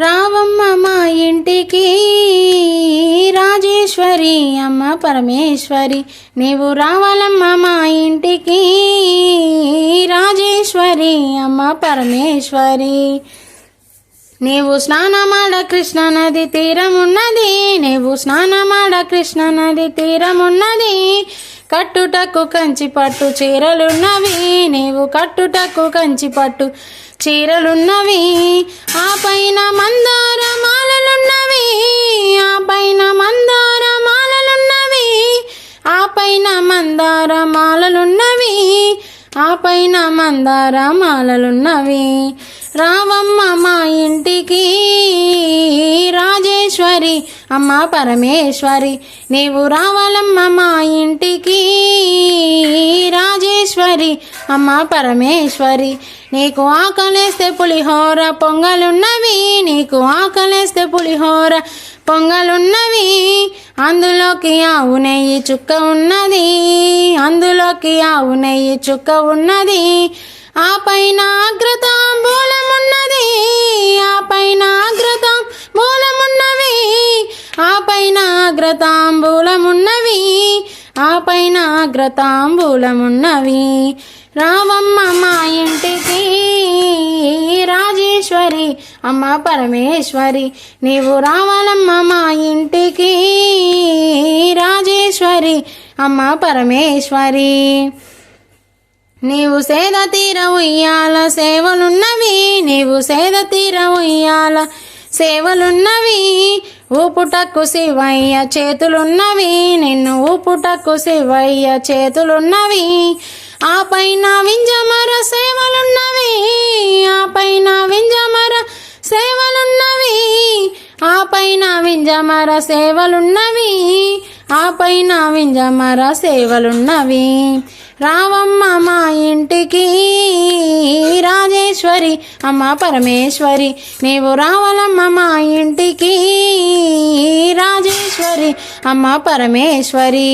రావమ్మ మా ఇంటికి రాజేశ్వరి అమ్మ పరమేశ్వరి, నీవు రావాలమ్మ మా ఇంటికి రాజేశ్వరి అమ్మ పరమేశ్వరి. నీవు స్నానమాడ కృష్ణ నది తీరమున్నది, నీవు స్నానమాడ కృష్ణ నది తీరమున్నది. కట్టుటకు కంచి పట్టు చీరలున్నవి, నీవు కట్టుటకు కంచి పట్టు చీరలున్నవి. ఆ పైన మందార మాలలున్నవి, ఆ పైన మందార మాలలున్నవి, ఆ పైన మందార మాలలున్నవి, ఆ పైన మందార మాలలున్నవి. రావమ్మ మా ఇంటికి రాజేశ్వరి అమ్మ పరమేశ్వరి, నీవు రావాలమ్మ మా ఇంటికి రాజేశ్వరి అమ్మ పరమేశ్వరి. నీకు ఆకలేస్తే పులిహోర పొంగలున్నవి, నీకు ఆకలేస్తే పులిహోర పొంగలున్నవి. అందులోకి ఆవు నెయ్యి చుక్క ఉన్నది, అందులోకి ఆవు నెయ్యి చుక్క ఉన్నది. ఆ పైన అగ్రతాంబూలమున్నది, ఆ పైన అగ్రతాంబూలమున్నవి, ఆ పైన అగ్రతాంబూలమున్నవి, ఆ పైన అగ్రతాంబూలమున్నవి. రావమ్మ మా ఇంటికి రాజేశ్వరి అమ్మ పరమేశ్వరి, నీవు రావాలమ్మ మా ఇంటికి రాజేశ్వరి అమ్మ పరమేశ్వరి. నీవు సేద తీర ఉయ్యాల సేవలున్నవి, నీవు సేద తీర ఉయ్యాల సేవలున్నవి. ఊపుటకు శివయ్య చేతులున్నవి, నిన్ను ఊపుటకు శివయ్య చేతులున్నవి. ఆ పైన వింజమర సేవలున్నవి, ఆ పైన వింజమర సేవలున్నవి, ఆ పైన వింజమర సేవలున్నవి, ఆ పైన వింజమర సేవలున్నవి. రావమ్మ మా ఇంటికి రాజేశ్వరి అమ్మ పరమేశ్వరి, నీవు రావాలమ్మ మా ఇంటికి రాజేశ్వరి అమ్మ పరమేశ్వరి.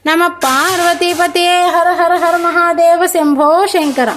నమ పార్వతీపతే హర హర హర మహాదేవ శంభో శంకర.